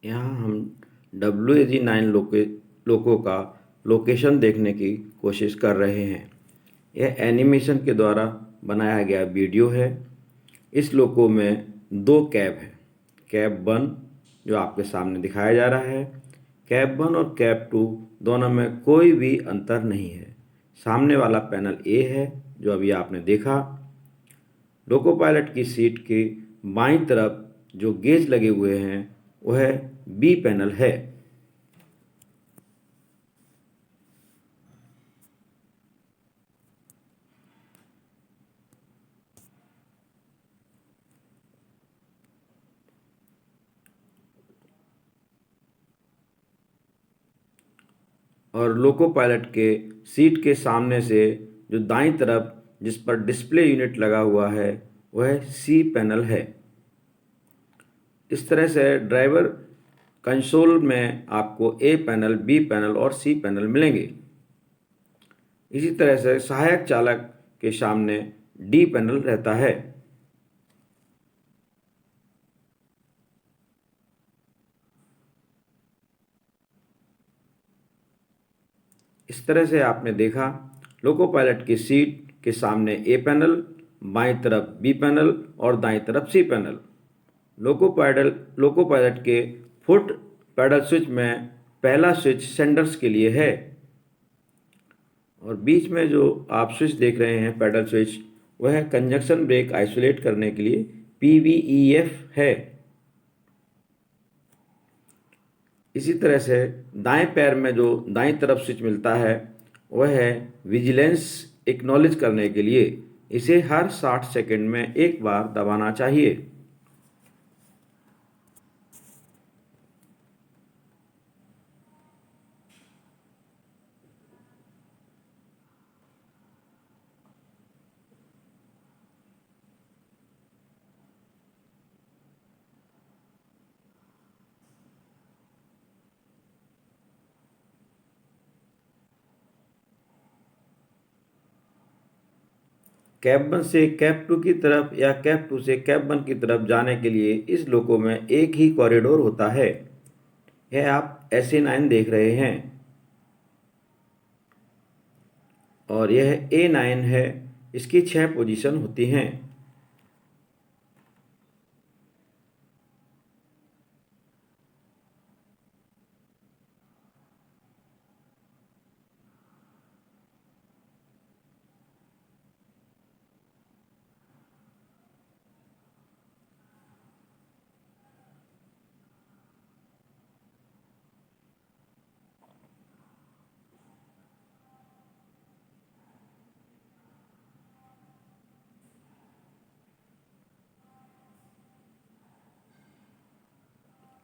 यहाँ हम WAG9 लोको का लोकेशन देखने की कोशिश कर रहे हैं। यह एनिमेशन के द्वारा बनाया गया वीडियो है। इस लोको में दो कैब हैं। कैब 1 जो आपके सामने दिखाया जा रहा है, कैब 1 और कैब 2 दोनों में कोई भी अंतर नहीं है। सामने वाला पैनल ए है जो अभी आपने देखा। लोको पायलट की सीट के बाईं तरफ जो गेज लगे हुए हैं वह बी पैनल है। और लोको पायलट के सीट के सामने से जो दाईं तरफ जिस पर डिस्प्ले यूनिट लगा हुआ है वह सी पैनल है। इस तरह से ड्राइवर कंसोल में आपको ए पैनल, बी पैनल और सी पैनल मिलेंगे। इसी तरह से सहायक चालक के सामने डी पैनल रहता है। इस तरह से आपने देखा लोको पायलट की सीट के सामने ए पैनल, बाईं तरफ बी पैनल और दाईं तरफ सी पैनल। लोको पायलट के फुट पैडल स्विच में पहला स्विच सेंडर्स के लिए है और बीच में जो आप स्विच देख रहे हैं पैडल स्विच वह कंजक्शन ब्रेक आइसोलेट करने के लिए PVEF है। इसी तरह से दाएं पैर में जो दाईं तरफ स्विच मिलता है वह है विजिलेंस एक्नॉलेज करने के लिए। इसे हर 60 सेकंड में एक बार दबाना चाहिए। कैब 1 से कैब 2 की तरफ या कैब 2 से कैब 1 की तरफ जाने के लिए इस लोको में एक ही कॉरिडोर होता है। यह आप SA9 देख रहे हैं और यह A9 है। इसकी 6 पोजीशन होती हैं।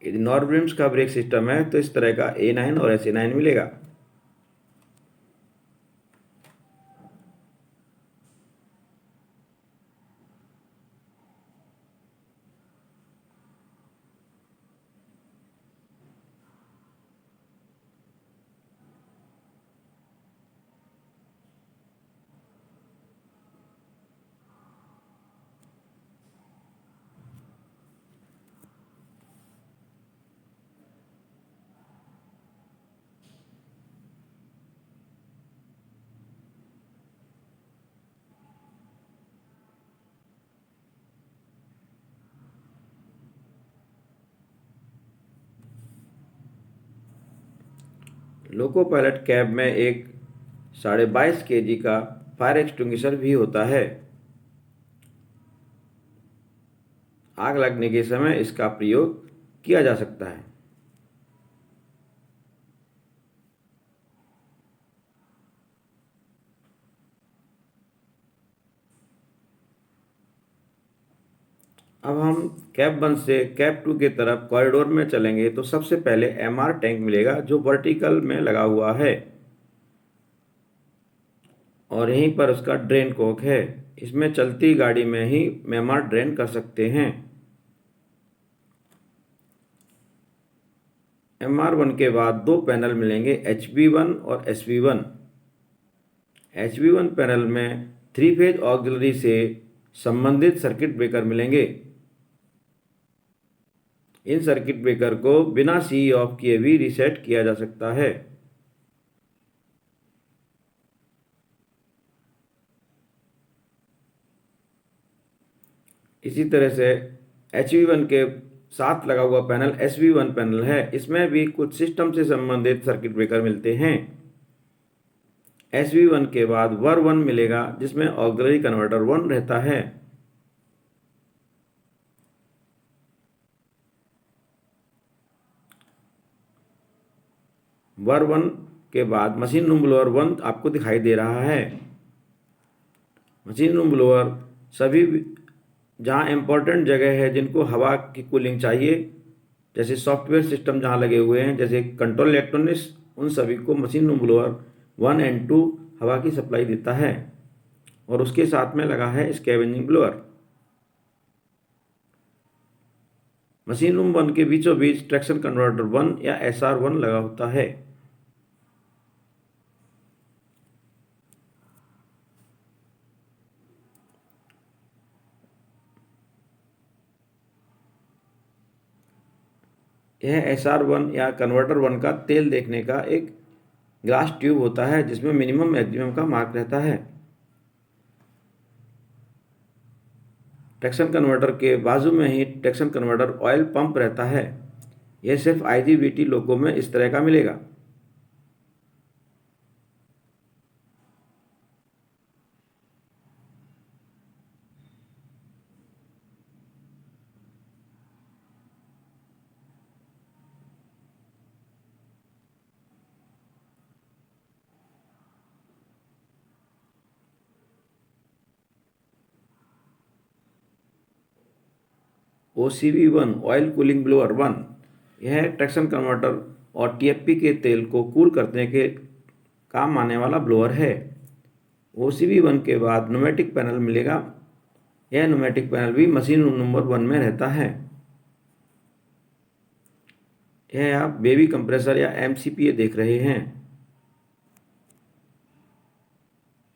यदि नॉर्ब्रिम्स का ब्रेक सिस्टम है तो इस तरह का A9 और SA9 मिलेगा। लोको पायलट कैब में एक 22.5 kg का फायर एक्सटिंग्विशर भी होता है। आग लगने के समय इसका प्रयोग किया जा सकता है। अब हम कैब 1 से कैब 2 की तरफ कॉरिडोर में चलेंगे तो सबसे पहले MR टैंक मिलेगा जो वर्टिकल में लगा हुआ है और यहीं पर उसका ड्रेन कोक है। इसमें चलती गाड़ी में ही MR ड्रेन कर सकते हैं। MR1 के बाद दो पैनल मिलेंगे HV1 और SV1। HV1 पैनल में 3 फेज ऑक्सिलरी से संबंधित सर्किट ब्रेकर मिलेंगे इन सर्किट ब्रेकर को बिना सी ऑफ किए भी रीसेट किया जा सकता है। इसी तरह से HV1 के साथ लगा हुआ पैनल SV1 पैनल है। इसमें भी कुछ सिस्टम से संबंधित सर्किट ब्रेकर मिलते हैं। SV1 के बाद VAR1 मिलेगा, जिसमें ऑक्सिलरी कन्वर्टर 1 रहता है। VAR1 के बाद मशीन रूम ब्लोअर 1 आपको दिखाई दे रहा है। मशीन रूम ब्लोअर सभी जहाँ इम्पोर्टेंट जगह है जिनको हवा की कूलिंग चाहिए, जैसे सॉफ्टवेयर सिस्टम जहाँ लगे हुए हैं, जैसे कंट्रोल इलेक्ट्रॉनिक्स, उन सभी को मशीन रूम ब्लोअर 1 और 2 हवा की सप्लाई देता है। और उसके साथ में लगा है स्कैवेंजिंग ब्लोअर। मशीन रूम 1 के बीचों बीच ट्रैक्शन कन्वर्टर 1 या SR1 लगा होता है। यह SR1 या कन्वर्टर 1 का तेल देखने का एक ग्लास ट्यूब होता है, जिसमें मिनिमम मैक्सिमम का मार्क रहता है। ट्रैक्शन कन्वर्टर के बाजू में ही ट्रैक्शन कन्वर्टर ऑयल पंप रहता है। यह सिर्फ IGBT लोगों में इस तरह का मिलेगा। OCB1 ऑयल कूलिंग ब्लोअर 1, यह ट्रैक्शन कन्वर्टर और TFP के तेल को कूल करने के काम आने वाला ब्लोअर है। OCB1 के बाद न्यूमेटिक पैनल मिलेगा। यह न्यूमेटिक पैनल भी मशीन रूम नंबर 1 में रहता है। यह आप बेबी कंप्रेसर या MCPA देख रहे हैं।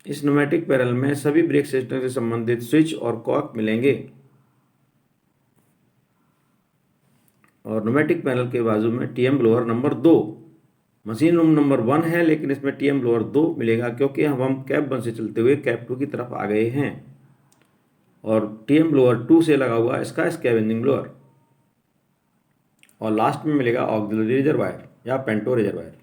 इस न्यूमेटिक पैनल में सभी ब्रेक सिस्टम से संबंधित स्विच और कॉक मिलेंगे। और न्यूमेटिक पैनल के बाजू में TM blower number 2, machine room number 1 है, लेकिन इसमें TM ब्लोअर 2 मिलेगा, क्योंकि अब हम कैप 1 से चलते हुए कैप 2 की तरफ आ गए हैं। और TM ब्लोअर 2 से लगा हुआ इसका स्कैवेंजिंग ब्लोअर। और लास्ट में मिलेगा ऑक्सिलरी रिजर्वायर या पेंटो रिजर्वायर।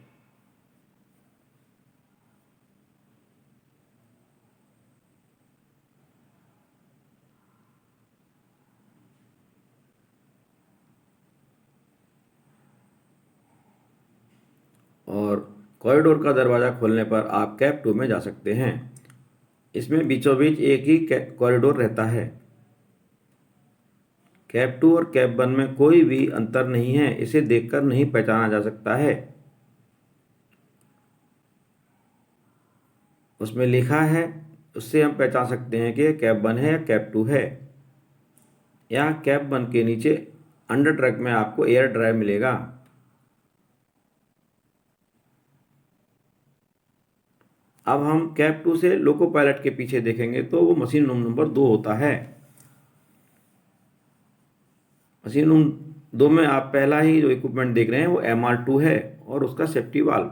और कॉरिडोर का दरवाज़ा खोलने पर आप कैप 2 में जा सकते हैं। इसमें बीचों बीच एक ही कॉरिडोर रहता है। कैप 2 और कैप 1 में कोई भी अंतर नहीं है। इसे देखकर नहीं पहचाना जा सकता है। उसमें लिखा है, उससे हम पहचान सकते हैं कि कैप 1 है या कैप 2 है। या कैप 1 के नीचे अंडर ट्रक में आपको एयर ड्राइव मिलेगा। अब हम कैप 2 से लोको पायलट के पीछे देखेंगे तो वो मशीन रूम नंबर 2 होता है। मशीन रूम 2 में आप पहला ही जो इक्विपमेंट देख रहे हैं वो MR2 है और उसका सेफ्टी वाल्व।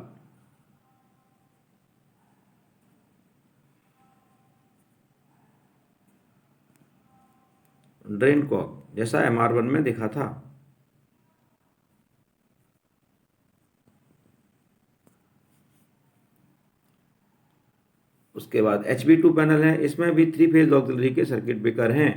ड्रेन कॉक जैसा MR1 में देखा था। उसके बाद HV2 पैनल है। इसमें भी 3 फेज ऑक्सिलरी के सर्किट ब्रेकर हैं।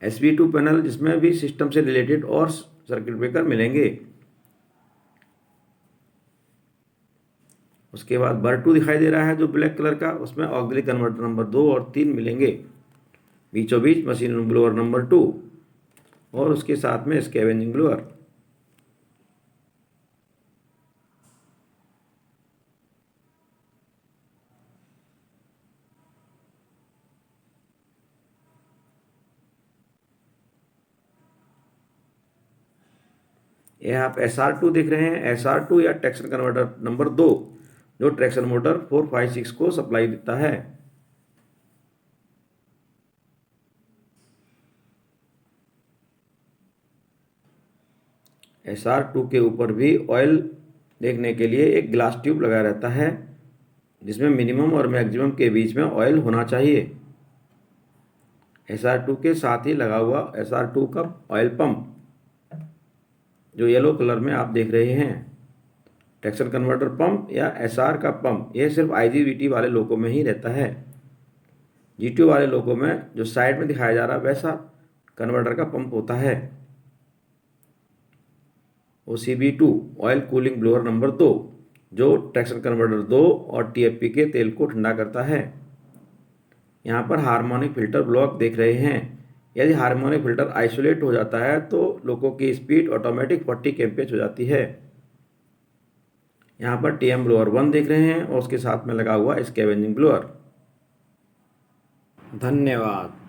SV2 पैनल, जिसमें भी सिस्टम से रिलेटेड और सर्किट ब्रेकर मिलेंगे। उसके बाद BAR2 दिखाई दे रहा है जो ब्लैक कलर का, उसमें ऑक्सिलरी कन्वर्टर नंबर 2 और 3 मिलेंगे। बीचों बीच मशीन रूम ब्लोअर नंबर 2 और उसके साथ में स्कैवेंजिंग ब्लोअर। यह आप SR2 देख रहे हैं, SR2 या ट्रैक्शन कन्वर्टर नंबर 2, जो ट्रैक्शन मोटर 4, 5, 6 को सप्लाई देता है। SR2 के ऊपर भी ऑयल देखने के लिए एक ग्लास ट्यूब लगा रहता है, जिसमें मिनिमम और मैक्सिमम के बीच में ऑयल होना चाहिए। SR2 के साथ ही लगा हुआ SR2 का ऑयल पंप, जो येलो कलर में आप देख रहे हैं, ट्रैक्शन कन्वर्टर पंप या SR का पंप, यह सिर्फ IGBT वाले लोगों में ही रहता है। GTO वाले लोगों में जो साइड में दिखाया जा रहा है वैसा कन्वर्टर का पंप होता है। OCB2 oil cooling blower number 2, जो ट्रैक्शन कन्वर्टर 2 और TFP के तेल को ठंडा करता है। यहाँ पर हार्मोनिक फिल्टर ब्लॉक देख रहे हैं। यदि हार्मोनिक फिल्टर आइसोलेट हो जाता है तो लोगों की स्पीड ऑटोमेटिक 40 kmph हो जाती है। यहाँ पर TM ब्लोअर 1 देख रहे हैं और उसके साथ में लगा हुआ स्कैवेंजिंग ब्लोअर। धन्यवाद।